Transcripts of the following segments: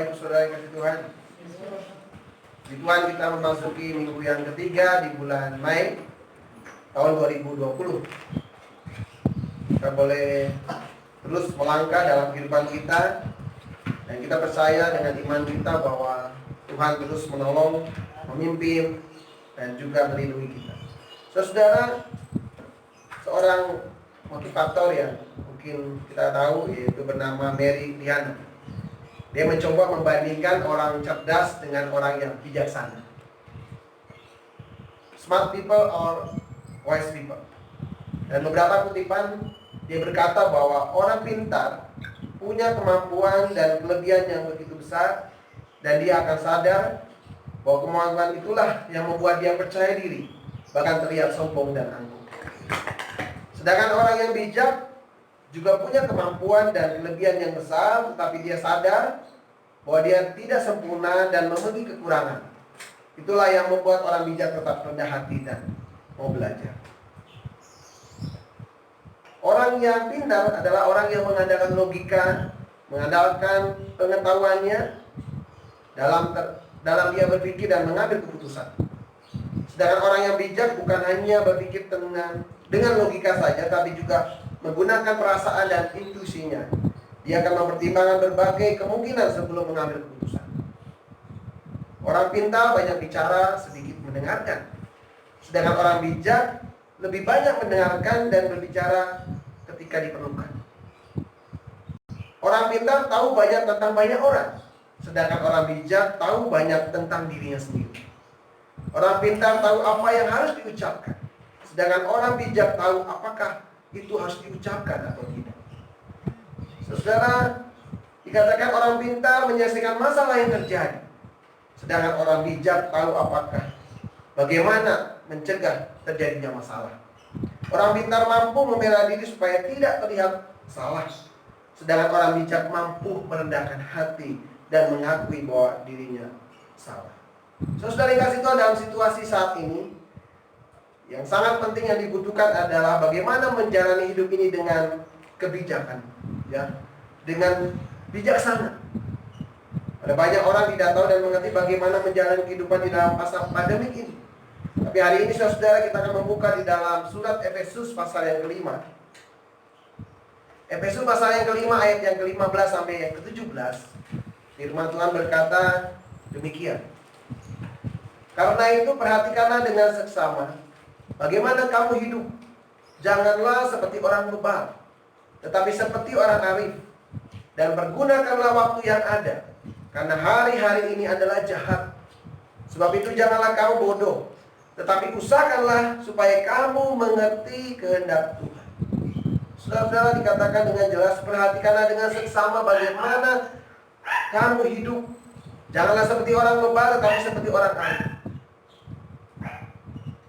Bapak Ibu Saudara yang kasih Tuhan. Di Tuhan kita memasuki minggu yang ketiga di bulan Mei tahun 2020. Kita boleh terus melangkah dalam kehidupan kita, dan kita percaya dengan iman kita bahwa Tuhan terus menolong, memimpin, dan juga melindungi kita. Saudara, seorang motivator yang mungkin kita tahu yaitu bernama Mary Liana. Dia mencoba membandingkan orang cerdas dengan orang yang bijaksana. Smart people or wise people. Dan beberapa kutipan dia berkata bahwa orang pintar punya kemampuan dan kelebihan yang begitu besar, dan dia akan sadar bahwa kemampuan itulah yang membuat dia percaya diri, bahkan terlihat sombong dan angkuh. Sedangkan orang yang bijak juga punya kemampuan dan kelebihan yang besar, tetapi dia sadar bahwa dia tidak sempurna dan memiliki kekurangan. Itulah yang membuat orang bijak tetap rendah hati dan mau belajar. Orang yang pintar adalah orang yang mengandalkan logika, mengandalkan pengetahuannya dalam dia berpikir dan mengambil keputusan. Sedangkan orang yang bijak bukan hanya berpikir dengan logika saja, tapi juga menggunakan perasaan dan intuisinya. Dia akan mempertimbangkan berbagai kemungkinan sebelum mengambil keputusan. Orang pintar banyak bicara, sedikit mendengarkan. Sedangkan orang bijak lebih banyak mendengarkan dan berbicara ketika diperlukan. Orang pintar tahu banyak tentang banyak orang, sedangkan orang bijak tahu banyak tentang dirinya sendiri. Orang pintar tahu apa yang harus diucapkan, sedangkan orang bijak tahu apakah itu harus diucapkan atau tidak. Saudara, dikatakan orang pintar menyelesaikan masalah yang terjadi, sedangkan orang bijak tahu bagaimana mencegah terjadinya masalah. Orang pintar mampu membela diri supaya tidak terlihat salah, sedangkan orang bijak mampu merendahkan hati dan mengakui bahwa dirinya salah. Saudara yang kasih Tuhan, dalam situasi saat ini yang sangat penting yang dibutuhkan adalah bagaimana menjalani hidup ini dengan kebijakan, ya, dengan bijaksana. Ada banyak orang tidak tahu dan mengerti bagaimana menjalani kehidupan di dalam masa pandemik ini. Tapi hari ini saudara, kita akan membuka di dalam surat Efesus pasal yang kelima. Efesus pasal yang kelima ayat yang ke-15 sampai yang ke-17. Firman Tuhan berkata demikian. Karena itu perhatikanlah dengan seksama bagaimana kamu hidup. Janganlah seperti orang bebal, tetapi seperti orang arif. Dan pergunakanlah waktu yang ada, karena hari-hari ini adalah jahat. Sebab itu janganlah kamu bodoh, tetapi usahakanlah supaya kamu mengerti kehendak Tuhan. Saudara-saudara, dikatakan dengan jelas, perhatikanlah dengan seksama bagaimana kamu hidup. Janganlah seperti orang bebal, tetapi seperti orang arif.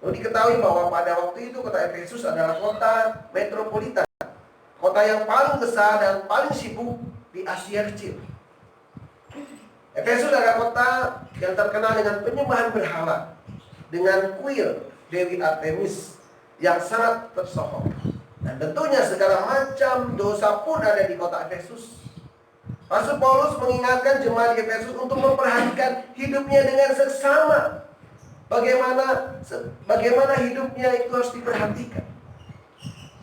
Lalu diketahui bahwa pada waktu itu kota Efesus adalah kota metropolitan, kota yang paling besar dan paling sibuk di Asia Kecil. Efesus adalah kota yang terkenal dengan penyembahan berhala, dengan kuil Dewi Artemis yang sangat tersohor. Dan tentunya segala macam dosa pun ada di kota Efesus. Rasul Paulus mengingatkan jemaat di Efesus untuk memperhatikan hidupnya dengan seksama. Bagaimana hidupnya itu harus diperhatikan.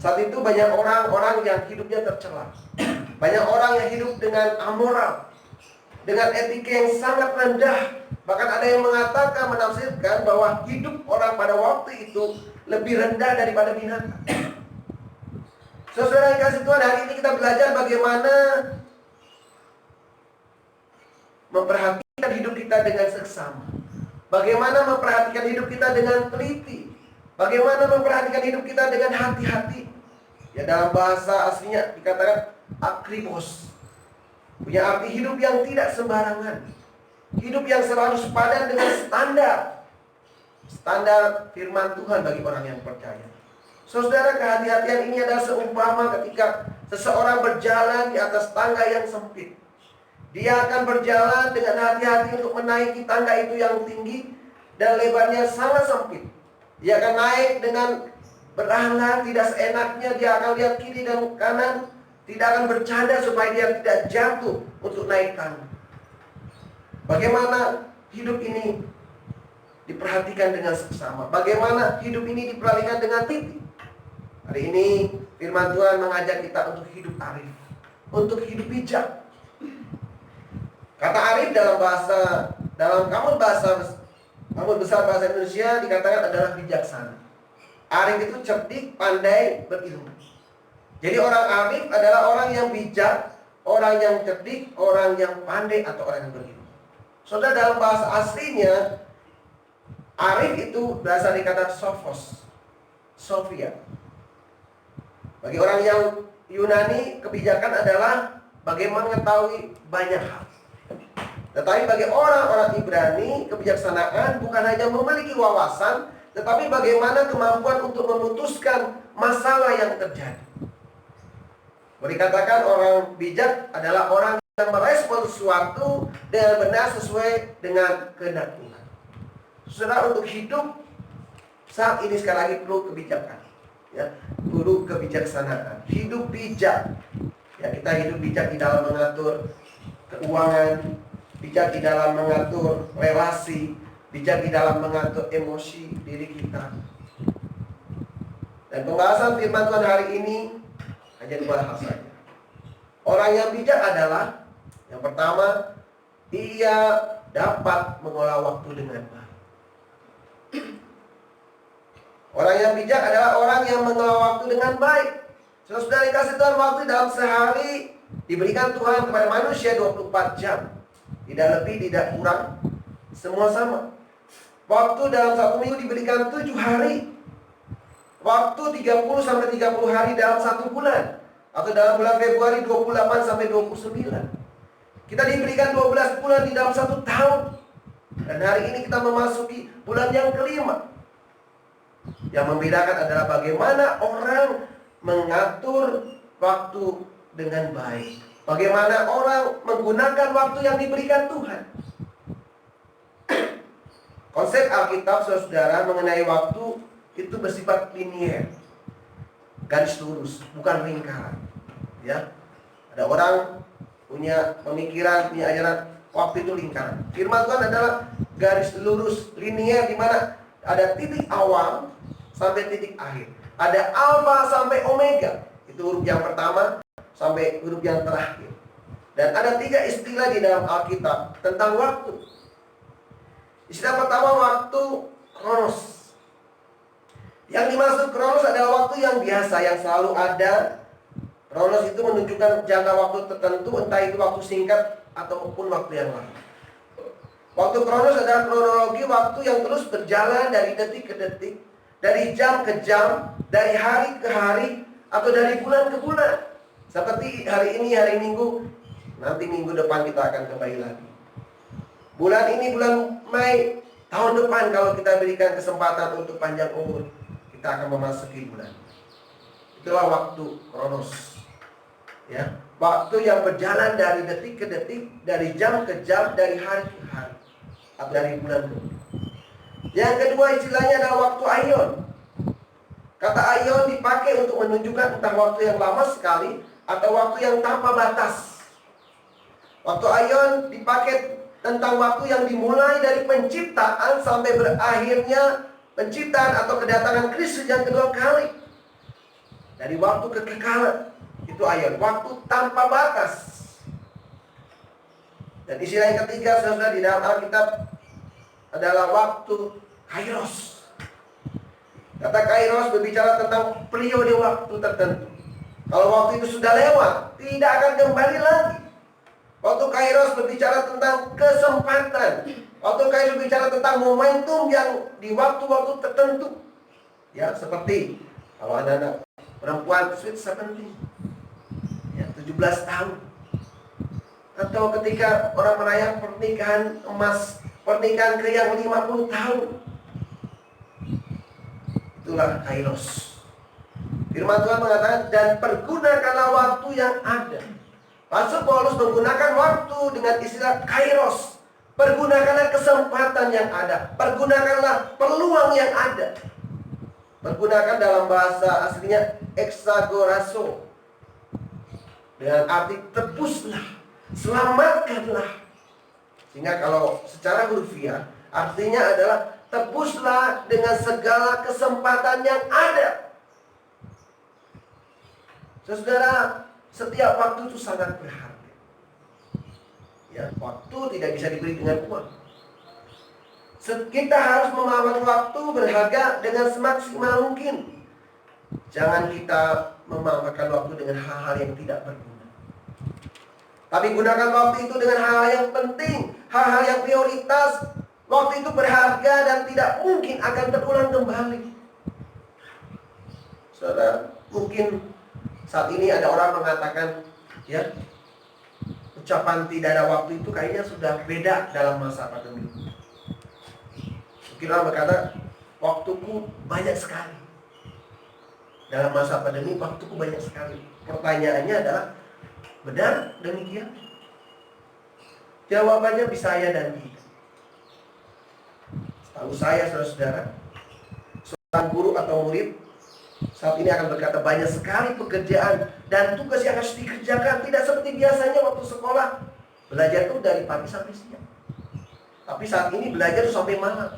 Saat itu banyak orang-orang yang hidupnya tercela. Banyak orang yang hidup dengan amoral, dengan etika yang sangat rendah. Bahkan ada yang mengatakan, menafsirkan bahwa hidup orang pada waktu itu lebih rendah daripada binatang. Saudara yang kasih Tuhan, hari ini kita belajar bagaimana memperhatikan hidup kita dengan seksama. Bagaimana memperhatikan hidup kita dengan teliti. Bagaimana memperhatikan hidup kita dengan hati-hati. Ya, dalam bahasa aslinya dikatakan akribos. Punya arti hidup yang tidak sembarangan. Hidup yang selalu sepadan dengan standar firman Tuhan bagi orang yang percaya. Saudara, kehati-hatian ini adalah seumpama ketika seseorang berjalan di atas tangga yang sempit. Dia akan berjalan dengan hati-hati untuk menaiki tangga itu yang tinggi dan lebarnya sangat sempit. Dia akan naik dengan perlahan, tidak seenaknya. Dia akan lihat kiri dan kanan, tidak akan bercanda supaya dia tidak jatuh untuk naik tangga. Bagaimana hidup ini diperhatikan dengan seksama. Bagaimana hidup ini diperhatikan dengan titik. Hari ini firman Tuhan mengajak kita untuk hidup arif, untuk hidup bijak. Kata arif dalam kamus besar bahasa Indonesia dikatakan adalah bijaksana. Arif itu cerdik, pandai, berilmu. Jadi orang arif adalah orang yang bijak, orang yang cerdik, orang yang pandai, atau orang yang berilmu. Saudara, dalam bahasa aslinya arif itu berasal dari kata sophos, Sophia. Bagi orang yang Yunani, kebijakan adalah bagaimana mengetahui banyak hal. Tetapi bagi orang-orang Ibrani, kebijaksanaan bukan hanya memiliki wawasan, tetapi bagaimana kemampuan untuk memutuskan masalah yang terjadi. Boleh dikatakan orang bijak adalah orang yang merespon sesuatu dengan benar sesuai dengan kehendak Tuhan. Saudara, untuk hidup saat ini sekali lagi perlu kebijakan. Ya, perlu kebijaksanaan, hidup bijak. Ya, kita hidup bijak di dalam mengatur keuangan, bijak di dalam mengatur relasi, bijak di dalam mengatur emosi diri kita. Dan pembahasan firman Tuhan hari ini hanya dua hal saja. Orang yang bijak adalah, yang pertama, ia dapat mengolah waktu dengan baik. Orang yang bijak adalah orang yang mengelola waktu dengan baik. Saudara dikasih Tuhan waktu dalam sehari diberikan Tuhan kepada manusia 24 jam. Tidak lebih, tidak kurang. Semua sama. Waktu dalam satu minggu diberikan 7 hari. Waktu 30 sampai 30 hari dalam satu bulan. Atau dalam bulan Februari 28 sampai 29. Kita diberikan 12 bulan di dalam satu tahun. Dan hari ini kita memasuki bulan yang kelima. Yang membedakan adalah bagaimana orang mengatur waktu dengan baik. Bagaimana orang menggunakan waktu yang diberikan Tuhan. Konsep Alkitab, saudara, mengenai waktu itu bersifat linier, garis lurus, bukan lingkaran. Ya, ada orang punya pemikiran, punya ajaran waktu itu lingkaran. Firman Tuhan adalah garis lurus, linier, di mana ada titik awal sampai titik akhir. Ada alfa sampai omega. Itu huruf yang pertama sampai huruf yang terakhir. Dan ada 3 istilah di dalam Alkitab tentang waktu. Istilah pertama, waktu kronos. Yang dimaksud kronos adalah waktu yang biasa, yang selalu ada. Kronos itu menunjukkan jangka waktu tertentu, entah itu waktu singkat ataupun waktu yang lama. Waktu kronos adalah kronologi waktu yang terus berjalan dari detik ke detik, dari jam ke jam, dari hari ke hari, atau dari bulan ke bulan. Seperti hari ini, hari Minggu, nanti minggu depan kita akan kembali lagi. Bulan ini, bulan Mei, tahun depan kalau kita berikan kesempatan untuk panjang umur, kita akan memasuki bulan. Itulah waktu kronos. Ya, waktu yang berjalan dari detik ke detik, dari jam ke jam, dari hari ke hari, atau dari bulan ke bulan. Yang kedua istilahnya adalah waktu aion. Kata aion dipakai untuk menunjukkan tentang waktu yang lama sekali atau waktu yang tanpa batas. Waktu aion dipakai tentang waktu yang dimulai dari penciptaan sampai berakhirnya penciptaan atau kedatangan Kristus yang kedua kali. Dari waktu kekekalan, itu aion, waktu tanpa batas. Dan istilah yang ketiga, saudara, di dalam Alkitab adalah waktu kairos. Kata kairos berbicara tentang periode waktu tertentu. Kalau waktu itu sudah lewat, tidak akan kembali lagi. Waktu kairos berbicara tentang kesempatan. Waktu kairos berbicara tentang momentum yang di waktu-waktu tertentu. Ya, seperti kalau anak-anak perempuan sweet 17, ya, 17 tahun. Atau ketika orang merayakan pernikahan emas, pernikahan kriang 50 tahun. Itulah kairos. Firman Tuhan mengatakan, dan pergunakanlah waktu yang ada. Rasul Paulus menggunakan waktu dengan istilah kairos. Pergunakanlah kesempatan yang ada. Pergunakanlah peluang yang ada. Pergunakan dalam bahasa aslinya exagorazo. Dengan arti tebuslah, selamatkanlah. Sehingga kalau secara hurufiah artinya adalah tebuslah dengan segala kesempatan yang ada. Saudara, setiap waktu itu sangat berharga. Ya, waktu tidak bisa dibeli dengan uang. Kita harus memahamkan waktu berharga dengan semaksimal mungkin. Jangan kita memanfaatkan waktu dengan hal-hal yang tidak berguna. Tapi gunakan waktu itu dengan hal-hal yang penting, hal-hal yang prioritas. Waktu itu berharga dan tidak mungkin akan terulang kembali. Saudara, mungkin saat ini ada orang mengatakan, ya, ucapan tidak ada waktu itu kayaknya sudah beda dalam masa pandemi. Mungkin orang berkata, waktuku banyak sekali. Dalam masa pandemi, waktuku banyak sekali. Pertanyaannya adalah, benar demikian? Jawabannya bisa ya dan tidak. Tahu saya, saudara-saudara, seorang guru atau murid saat ini akan berkata banyak sekali pekerjaan dan tugas yang harus dikerjakan. Tidak seperti biasanya waktu sekolah. Belajar itu dari pagi sampai siang. Tapi saat ini belajar sampai malam.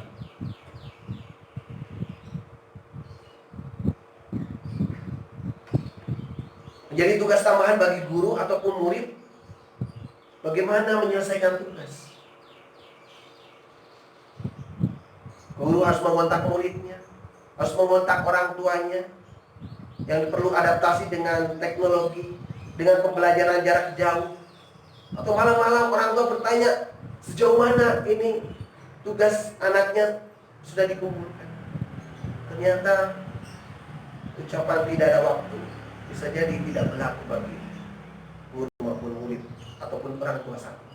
Menjadi tugas tambahan bagi guru ataupun murid, bagaimana menyelesaikan tugas. Guru harus mengontak muridnya, harus mengontak orang tuanya, yang perlu adaptasi dengan teknologi, dengan pembelajaran jarak jauh. Atau malam-malam orang tua bertanya, sejauh mana ini tugas anaknya sudah dikumpulkan. Ternyata ucapan tidak ada waktu bisa jadi tidak berlaku bagi guru maupun murid ataupun orang tua satu.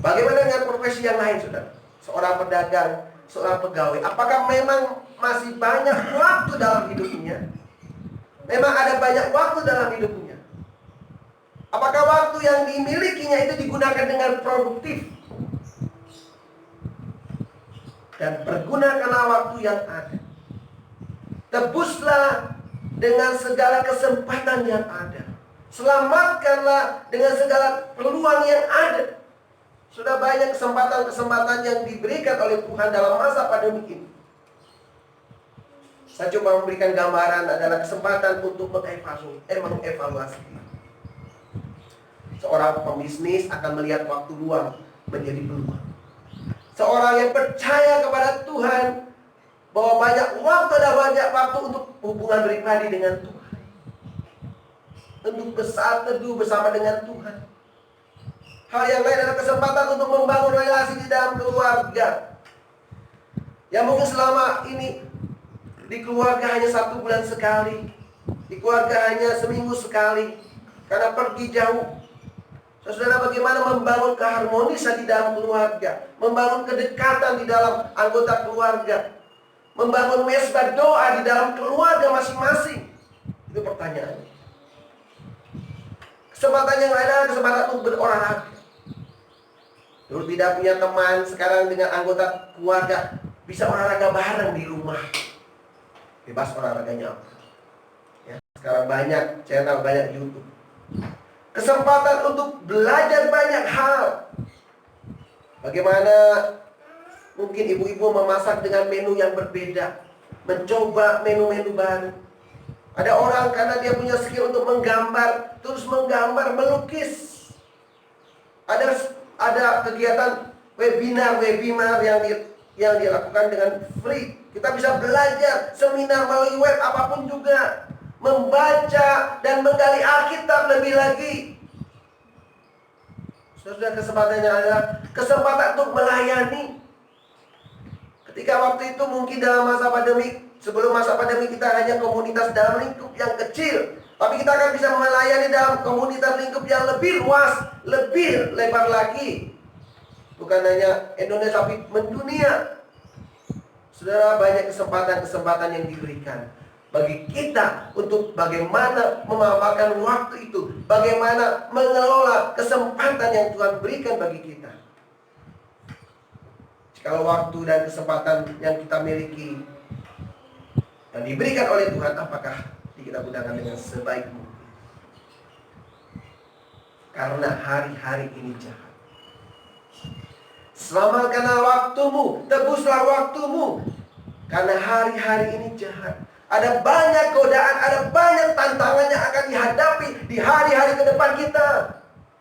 Bagaimana dengan profesi yang lain, saudara? Seorang pedagang, seorang pegawai, apakah memang masih banyak waktu dalam hidupnya? Memang ada banyak waktu dalam hidupnya. Apakah waktu yang dimilikinya itu digunakan dengan produktif? Dan pergunakanlah waktu yang ada. Tebuslah dengan segala kesempatan yang ada. Selamatkanlah dengan segala peluang yang ada. Sudah banyak kesempatan-kesempatan yang diberikan oleh Tuhan dalam masa pandemi ini. Saya coba memberikan gambaran adalah kesempatan untuk mengevaluasi. Seorang pembisnis akan melihat waktu luang menjadi peluang. Seorang yang percaya kepada Tuhan bahwa banyak waktu untuk hubungan pribadi dengan Tuhan. Untuk bersaat teduh bersama dengan Tuhan. Hal yang lain adalah kesempatan untuk membangun relasi di dalam keluarga. Yang mungkin selama ini di keluarga hanya 1 bulan sekali, di keluarga hanya seminggu sekali, karena pergi jauh. Saudara, bagaimana membangun keharmonisan di dalam keluarga, membangun kedekatan di dalam anggota keluarga, membangun mesbah doa di dalam keluarga masing-masing. Itu pertanyaannya. Kesempatan yang lain adalah kesempatan untuk berolahraga. Dulu tidak punya teman, sekarang dengan anggota keluarga bisa olahraga bareng di rumah. Bebas olahraganya apa. Ya, sekarang banyak channel, banyak YouTube. Kesempatan untuk belajar banyak hal. Bagaimana mungkin ibu-ibu memasak dengan menu yang berbeda, mencoba menu-menu baru. Ada orang karena dia punya skill untuk menggambar, terus menggambar, melukis. Ada kegiatan webinar yang dilakukan dengan free. Kita bisa belajar seminar melalui web apapun juga, membaca dan menggali Alkitab lebih lagi. Sudah kesempatannya adalah kesempatan untuk melayani. Ketika waktu itu mungkin dalam masa pandemi, sebelum masa pandemi kita hanya komunitas dalam lingkup yang kecil. Tapi kita akan bisa melayani dalam komunitas lingkup yang lebih luas, lebih lebar lagi. Bukan hanya Indonesia, tapi mendunia. Saudara, banyak kesempatan-kesempatan yang diberikan bagi kita untuk bagaimana memanfaatkan waktu itu, bagaimana mengelola kesempatan yang Tuhan berikan bagi kita. Kalau waktu dan kesempatan yang kita miliki dan diberikan oleh Tuhan, apakah kita gunakan dengan sebaik mungkin? Karena hari-hari ini jahat. Selamatkanlah waktumu, tebuslah waktumu. Karena hari-hari ini jahat. Ada banyak godaan, ada banyak tantangan yang akan dihadapi di hari-hari ke depan kita.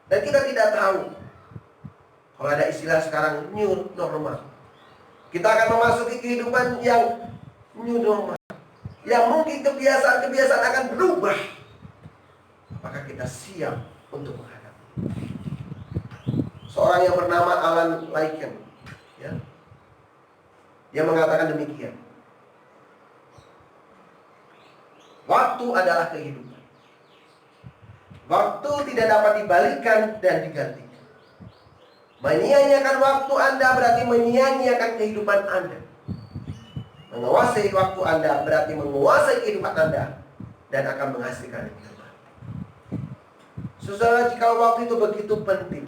Dan kita tidak tahu. Kalau ada istilah sekarang new normal. Kita akan memasuki kehidupan yang new normal. Yang mungkin kebiasaan-kebiasaan akan berubah. Apakah kita siap untuk menghadapi? Seorang yang bernama Alan Lycan, ya, dia mengatakan demikian. Waktu adalah kehidupan. Waktu tidak dapat dibalikan dan digantikan. Menyia-nyiakan waktu Anda berarti menyia-nyiakan kehidupan Anda. Menguasai waktu Anda berarti menguasai kehidupan Anda dan akan menghasilkan kehidupan. Saudara, jika waktu itu begitu penting,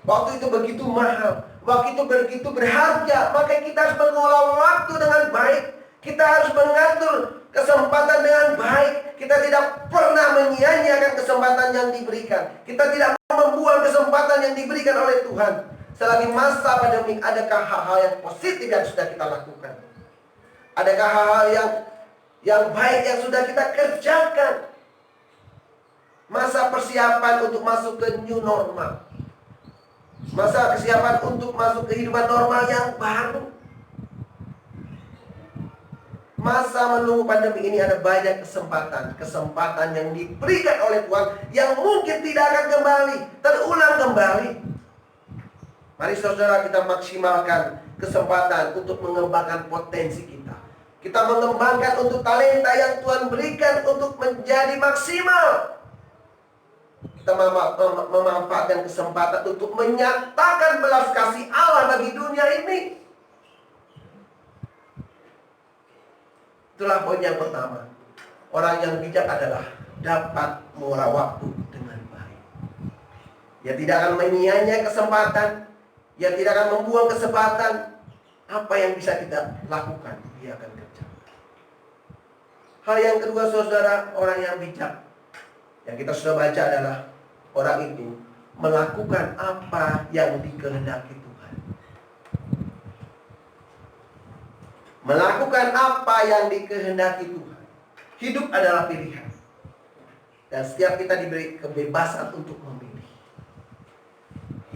waktu itu begitu mahal, waktu itu begitu berharga, maka kita harus mengelola waktu dengan baik. Kita harus mengatur kesempatan dengan baik. Kita tidak pernah menyia-nyiakan kesempatan yang diberikan. Kita tidak membuang kesempatan yang diberikan oleh Tuhan. Selagi masa pandemi, adakah hal-hal yang positif yang sudah kita lakukan? Adakah hal-hal yang baik yang sudah kita kerjakan? Masa persiapan untuk masuk ke new normal. Masa kesiapan untuk masuk kehidupan normal yang baru. Masa menunggu pandemi ini ada banyak kesempatan yang diberikan oleh Tuhan yang mungkin tidak akan kembali, terulang kembali. Mari saudara, kita maksimalkan kesempatan untuk mengembangkan potensi kita. Kita mengembangkan untuk talenta yang Tuhan berikan untuk menjadi maksimal. Kita memanfaatkan kesempatan untuk menyatakan belas kasih Allah bagi dunia ini. Itulah poin yang pertama. Orang yang bijak adalah dapat mengolah waktu dengan baik. Ia tidak akan menyia-nyiakan kesempatan. Ia tidak akan membuang kesempatan. Apa yang bisa kita lakukan, dia akan kerjakan. Hal yang kedua, saudara, orang yang bijak yang kita sudah baca adalah orang itu melakukan apa yang dikehendaki Tuhan. Melakukan apa yang dikehendaki Tuhan. Hidup adalah pilihan. Dan setiap kita diberi kebebasan untuk memilih.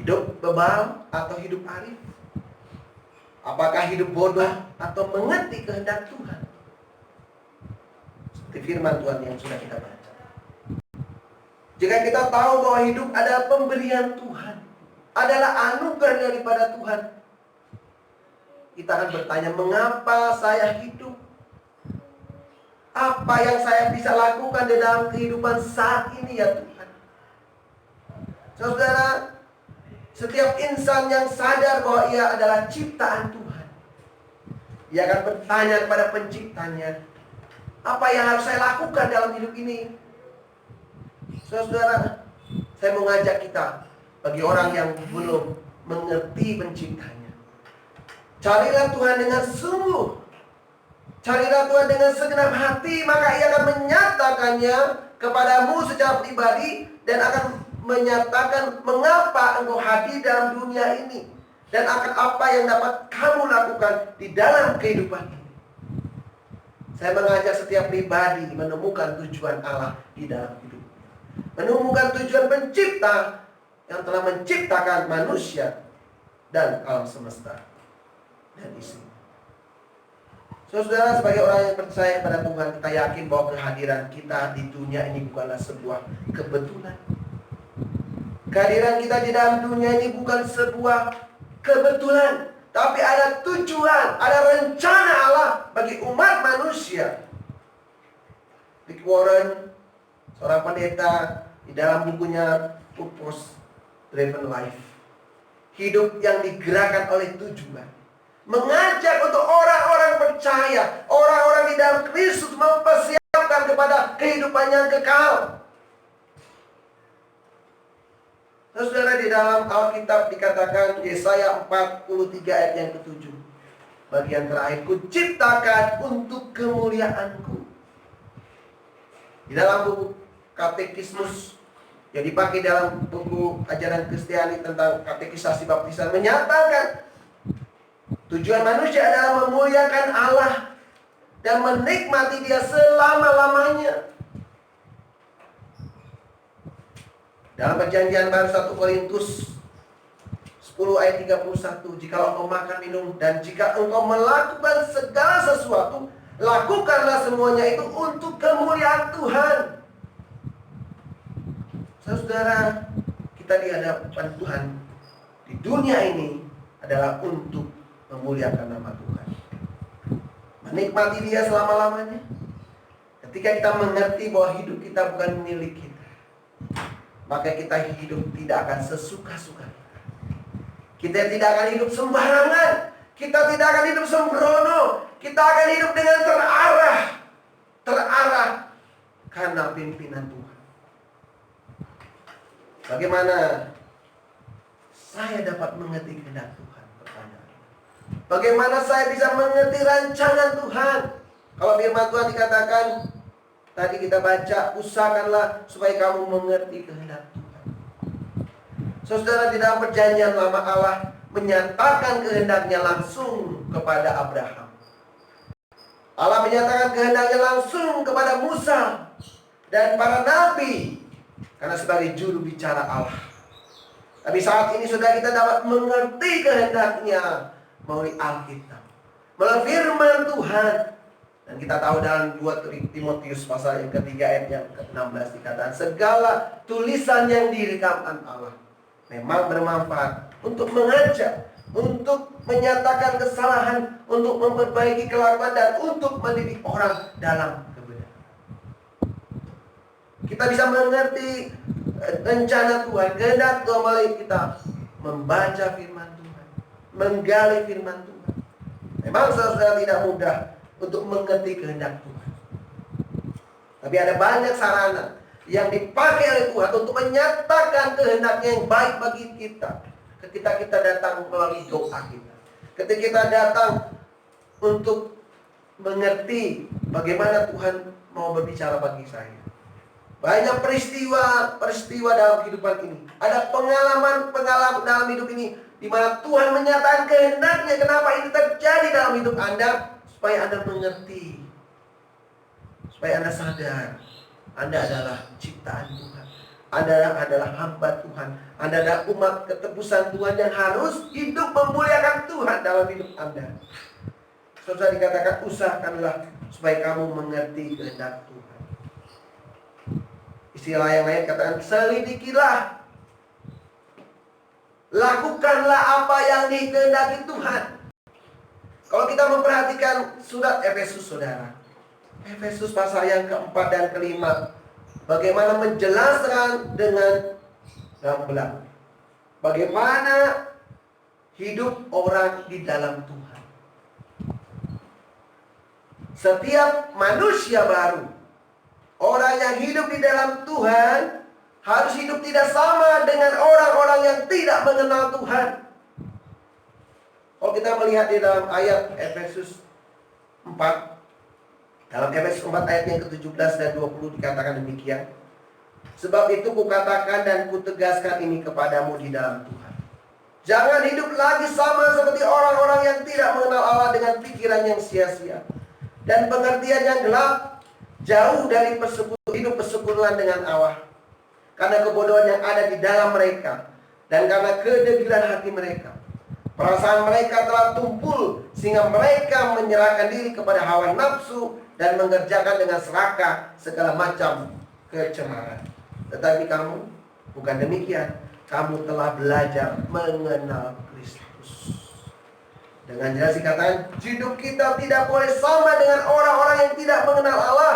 Hidup bebal atau hidup arif. Apakah hidup bodoh atau mengerti kehendak Tuhan. Seperti firman Tuhan yang sudah kita baca. Jika kita tahu bahwa hidup adalah pemberian Tuhan, adalah anugerah daripada Tuhan, kita akan bertanya, mengapa saya hidup? Apa yang saya bisa lakukan di dalam kehidupan saat ini ya Tuhan? Saudara, setiap insan yang sadar bahwa ia adalah ciptaan Tuhan, ia akan bertanya kepada penciptanya, apa yang harus saya lakukan dalam hidup ini? Saudara, saya mengajak kita, bagi orang yang belum mengerti penciptanya, carilah Tuhan dengan sungguh. Carilah Tuhan dengan segenap hati, maka ia akan menyatakannya kepadamu secara pribadi dan akan menyatakan mengapa engkau hadir dalam dunia ini dan akan apa yang dapat kamu lakukan di dalam kehidupan ini. Saya mengajak setiap pribadi menemukan tujuan Allah di dalam hidup. Menemukan tujuan pencipta yang telah menciptakan manusia dan alam semesta dan isinya. Saudara, sebagai orang yang percaya pada Tuhan, kita yakin bahwa kehadiran kita di dunia ini bukanlah sebuah kebetulan. Kehadiran kita di dalam dunia ini bukan sebuah kebetulan, tapi ada tujuan, ada rencana Allah bagi umat manusia. Rick Warren, seorang pendeta, di dalam bukunya Purpose Driven Life, hidup yang digerakkan oleh tujuan, mengajak untuk orang-orang percaya, orang-orang di dalam Kristus mempersiapkan kepada kehidupan yang kekal. Saudara, di dalam Alkitab dikatakan Yesaya 43 ayat yang ke-7, bagian terakhir, kuciptakan untuk kemuliaanku. Di dalam buku Katekismus yang dipakai dalam buku ajaran Kristiani tentang katekisasi baptisan menyatakan tujuan manusia adalah memuliakan Allah dan menikmati Dia selama-lamanya. Dalam perjanjian baru 1 Korintus 10 ayat 31, jika engkau makan minum dan jika engkau melakukan segala sesuatu, lakukanlah semuanya itu untuk kemuliaan Tuhan. Saudara, kita di hadapan Tuhan di dunia ini adalah untuk memuliakan nama Tuhan, menikmati Dia selama-lamanya. Ketika kita mengerti bahwa hidup kita bukan milik kita, maka kita hidup tidak akan sesuka-suka. Kita tidak akan hidup sembarangan. Kita tidak akan hidup sembrono. Kita akan hidup dengan terarah. Terarah karena pimpinan Tuhan. Bagaimana saya dapat mengerti kehendak Tuhan? Pertanyaan. Bagaimana saya bisa mengerti rancangan Tuhan? Kalau firman Tuhan dikatakan, tadi kita baca, usahakanlah supaya kamu mengerti kehendak Tuhan. Saudara, di dalam perjanjian lama Allah menyatakan kehendaknya langsung kepada Abraham. Allah menyatakan kehendaknya langsung kepada Musa dan para nabi, karena sebagai juru bicara Allah. Tapi saat ini sudah kita dapat mengerti kehendaknya melalui Alkitab, melalui firman Tuhan. Dan kita tahu dalam 2 Timotius pasal yang ketiga ayat yang ke-16 dikatakan, segala tulisan yang direkamkan Allah memang bermanfaat untuk mengajar, untuk menyatakan kesalahan, untuk memperbaiki kelakuan, dan untuk mendidik orang dalam kebenaran. Kita bisa mengerti rencana Tuhan, kehendak Tuhan melalui kita membaca firman Tuhan, menggali firman Tuhan. Memang saudara tidak mudah untuk mengerti kehendak Tuhan. Tapi ada banyak sarana yang dipakai oleh Tuhan untuk menyatakan kehendaknya yang baik bagi kita. Ketika kita datang melalui doa kita, ketika kita datang untuk mengerti bagaimana Tuhan mau berbicara bagi saya. Banyak peristiwa dalam kehidupan ini. Ada pengalaman dalam hidup ini di mana Tuhan menyatakan kehendaknya. Kenapa ini terjadi dalam hidup Anda? Supaya Anda mengerti, supaya Anda sadar Anda adalah ciptaan Tuhan, Anda adalah hamba Tuhan, Anda adalah umat ketebusan Tuhan yang harus hidup memuliakan Tuhan dalam hidup Anda. Saudara, dikatakan usahakanlah supaya kamu mengerti kehendak Tuhan. Istilah yang lain katakan selidikilah, lakukanlah apa yang dikehendaki Tuhan. Kalau kita memperhatikan surat Efesus, saudara, Efesus pasal yang keempat dan kelima, bagaimana menjelaskan dengan gamblang bagaimana hidup orang di dalam Tuhan. Setiap manusia baru, orang yang hidup di dalam Tuhan, harus hidup tidak sama dengan orang-orang yang tidak mengenal Tuhan. Kalau kita melihat di dalam ayat Efesus 4, dalam Efesus 4 ayat yang ke-17 dan 20 dikatakan demikian. Sebab itu kukatakan dan kutegaskan ini kepadamu di dalam Tuhan. Jangan hidup lagi sama seperti orang-orang yang tidak mengenal Allah dengan pikiran yang sia-sia dan pengertian yang gelap, jauh dari hidup persekutuan dengan Allah. Karena kebodohan yang ada di dalam mereka dan karena kedegilan hati mereka. Perasaan mereka telah tumpul sehingga mereka menyerahkan diri kepada hawa nafsu dan mengerjakan dengan serakah segala macam kecemaran. Tetapi kamu bukan demikian. Kamu telah belajar mengenal Kristus. Dengan jelas dikatakan, hidup kita tidak boleh sama dengan orang-orang yang tidak mengenal Allah.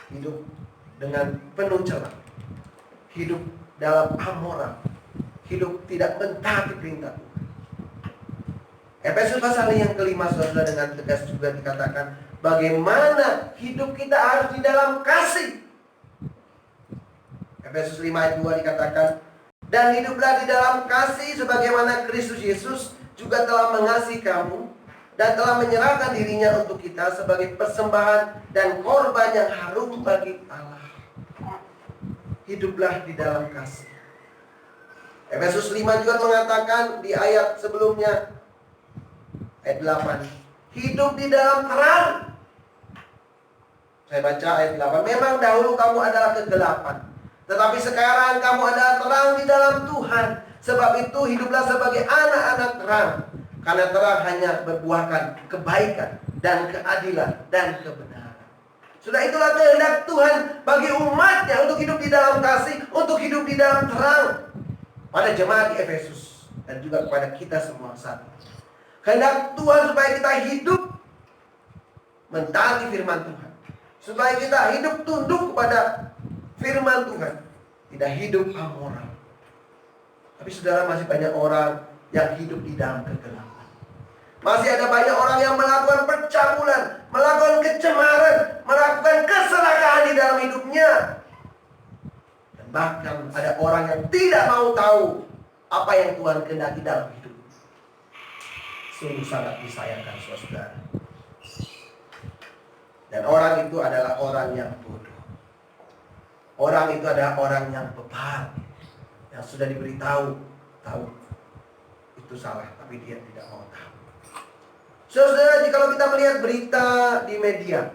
Hidup dengan penuh celah, hidup dalam amoral, hidup tidak mentaati perintah Tuhan. Efesus pasal yang kelima, saudara, dengan tegas juga dikatakan bagaimana hidup kita harus di dalam kasih. Efesus 5 ayat 2 dikatakan, dan hiduplah di dalam kasih sebagaimana Kristus Yesus juga telah mengasihi kamu dan telah menyerahkan dirinya untuk kita sebagai persembahan dan korban yang harum bagi Allah. hiduplah di dalam kasih. Efesus 5 juga mengatakan di ayat sebelumnya, ayat 8, hidup di dalam terang. Saya baca ayat 8, memang dahulu kamu adalah kegelapan, tetapi sekarang kamu adalah terang di dalam Tuhan. Sebab itu hiduplah sebagai anak-anak terang, karena terang hanya berbuahkan kebaikan dan keadilan dan kebenaran. Sudah itulah kehendak Tuhan bagi umatnya untuk hidup di dalam kasih, untuk hidup di dalam terang. Pada jemaat di Efesus dan juga kepada kita semua saat ini. Kehendak Tuhan supaya kita hidup mentaati firman Tuhan. Supaya kita hidup tunduk kepada firman Tuhan. Tidak hidup amoral. Tapi saudara, masih banyak orang yang hidup di dalam kegelapan. Masih ada banyak orang yang melakukan percabulan, melakukan kecemaran, melakukan keserakahan di dalam hidupnya. Dan bahkan ada orang yang tidak mau tahu apa yang Tuhan kehendaki dalam hidup. Sungguh sangat disayangkan, saudara. Dan orang itu adalah orang yang bodoh. Orang itu adalah orang yang bebal, yang sudah diberitahu, tahu itu salah, tapi dia tidak mau tahu. Saudara, jika kita melihat berita di media,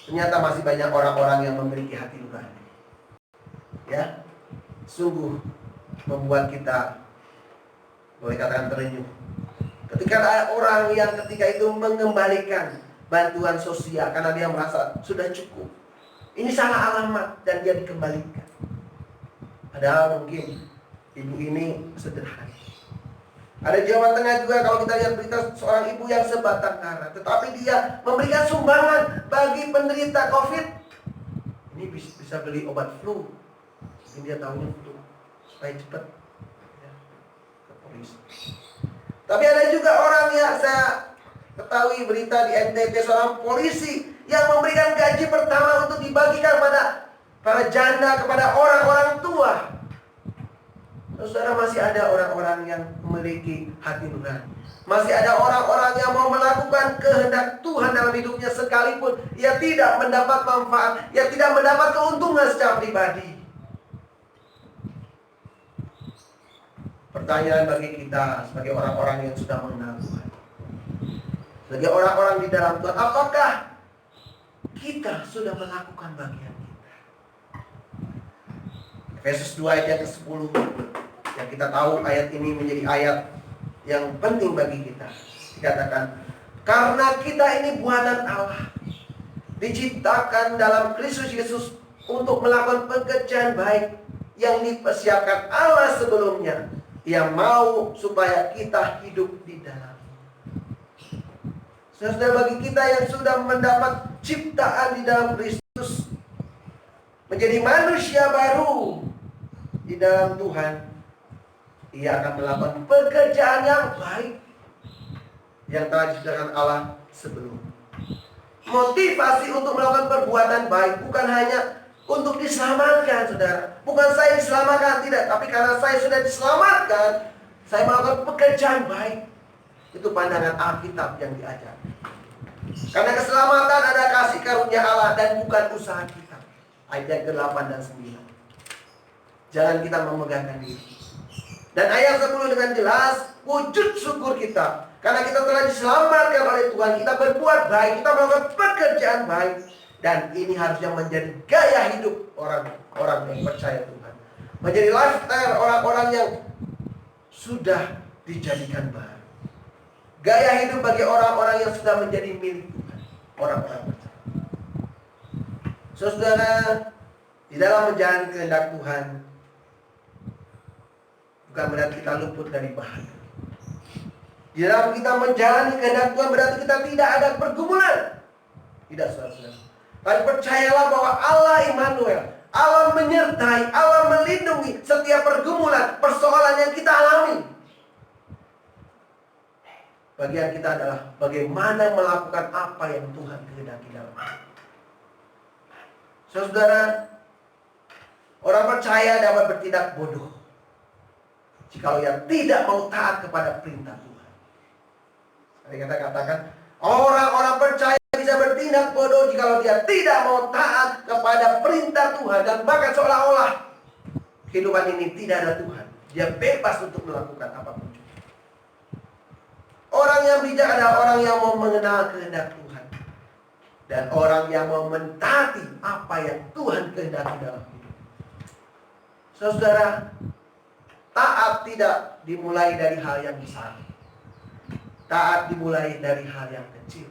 ternyata masih banyak orang-orang yang memiliki hati nurani. Ya, sungguh membuat kita, boleh katakan, terenyuh. Ketika ada orang yang ketika itu mengembalikan bantuan sosial karena dia merasa sudah cukup. Ini salah alamat dan dia dikembalikan. Padahal mungkin ibu ini sederhana. Ada di Jawa Tengah juga kalau kita lihat berita seorang ibu yang sebatang kara, tetapi dia memberikan sumbangan bagi penderita COVID. Ini bisa beli obat flu. Mungkin dia tahunya flu supaya cepat ya, ke polisi. Tapi ada juga orang yang saya ketahui berita di NTT, seorang polisi yang memberikan gaji pertama untuk dibagikan pada para janda, kepada orang-orang tua. Saudara, masih ada orang-orang yang memiliki hati nurani. Masih ada orang-orang yang mau melakukan kehendak Tuhan dalam hidupnya sekalipun ia tidak mendapat manfaat, ia tidak mendapat keuntungan secara pribadi. Pertanyaan bagi kita sebagai orang-orang yang sudah mengenal Tuhan, sebagai orang-orang di dalam Tuhan, apakah kita sudah melakukan bagian kita? Efesus 2 ayat yang ke-10, yang kita tahu ayat ini menjadi ayat yang penting bagi kita. Dikatakan, karena kita ini buatan Allah, diciptakan dalam Kristus Yesus untuk melakukan pekerjaan baik yang dipersiapkan Allah sebelumnya. Ia mau supaya kita hidup di dalam. Saudara, bagi kita yang sudah mendapat ciptaan di dalam Kristus, menjadi manusia baru di dalam Tuhan, ia akan melakukan pekerjaan yang baik yang telah diciptakan Allah sebelumnya. Motivasi untuk melakukan perbuatan baik bukan hanya untuk diselamatkan, saudara. Bukan saya diselamatkan, tidak. Tapi karena saya sudah diselamatkan, saya melakukan pekerjaan baik. Itu pandangan Alkitab yang diajar. Karena keselamatan ada kasih karunia Allah dan bukan usaha kita. Ayat yang ke-8 dan 9. Jangan kita memegahkan diri. Dan ayat 10 dengan jelas, wujud syukur kita. Karena kita telah diselamatkan oleh Tuhan, kita berbuat baik, kita melakukan pekerjaan baik. Dan ini harusnya menjadi gaya hidup orang-orang yang percaya Tuhan. Menjadi lifestyle orang-orang yang sudah dijadikan baru. Gaya hidup bagi orang-orang yang sudah menjadi milik Tuhan. Orang-orang percaya. Saudara, di dalam menjalani kehendak Tuhan, bukan berarti kita luput dari bahaya. Di dalam kita menjalani kehendak Tuhan berarti kita tidak ada pergumulan. Tidak, saudara. Tapi percayalah bahwa Allah Immanuel, Allah menyertai, Allah melindungi setiap pergumulan, persoalan yang kita alami. Bagian kita adalah bagaimana melakukan apa yang Tuhan kehendaki dalam hidup. Saudara, orang percaya dapat bertindak bodoh jika ia tidak mau taat kepada perintah Tuhan. Tadi kita katakan, orang-orang percaya bisa bertindak bodoh jika dia tidak mau taat kepada perintah Tuhan. Dan bahkan seolah-olah kehidupan ini tidak ada Tuhan, dia bebas untuk melakukan apapun juga. Orang yang bijak adalah orang yang mau mengenal kehendak Tuhan. Dan orang yang mau mentaati apa yang Tuhan kehendaki dalam hidup. Saudara, taat tidak dimulai dari hal yang besar. Taat dimulai dari hal yang kecil.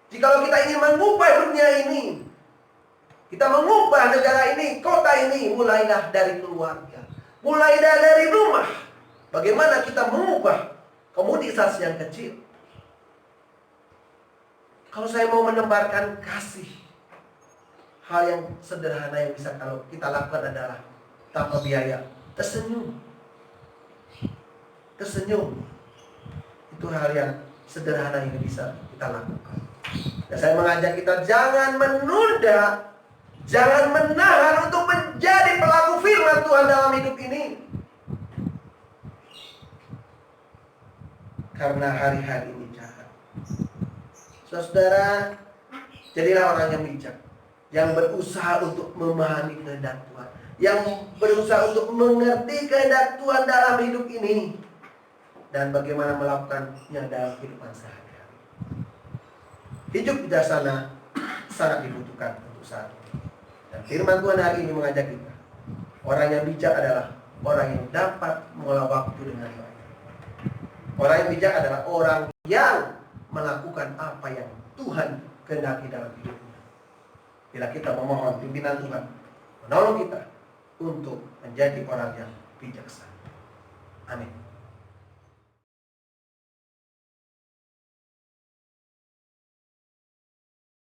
Jikalau kita ingin mengubah dunia ini, kita mengubah negara ini, kota ini, mulailah dari keluarga. Mulai dari rumah. Bagaimana kita mengubah komunitas yang kecil. Kalau saya mau menebarkan kasih, hal yang sederhana yang bisa kalau kita lakukan adalah tanpa biaya, tersenyum. Tersenyum. Itu hal yang sederhana yang bisa kita lakukan. Dan saya mengajak kita jangan menunda, jangan menahan untuk menjadi pelaku firman Tuhan dalam hidup ini. Karena hari-hari ini jahat. Saudara, jadilah orang yang bijak, yang berusaha untuk memahami kehendak Tuhan, yang berusaha untuk mengerti kehendak Tuhan dalam hidup ini, dan bagaimana melakukannya dalam kehidupan sehari-hari. Hidup bijaksana sangat dibutuhkan untuk saat ini. Dan firman Tuhan hari ini mengajak kita, orang yang bijak adalah orang yang dapat mengolah waktu dengan baik. Orang yang bijak adalah orang yang melakukan apa yang Tuhan kehendaki dalam hidupnya. Bila kita memohon pimpinan Tuhan menolong kita untuk menjadi orang yang bijaksana. Amin.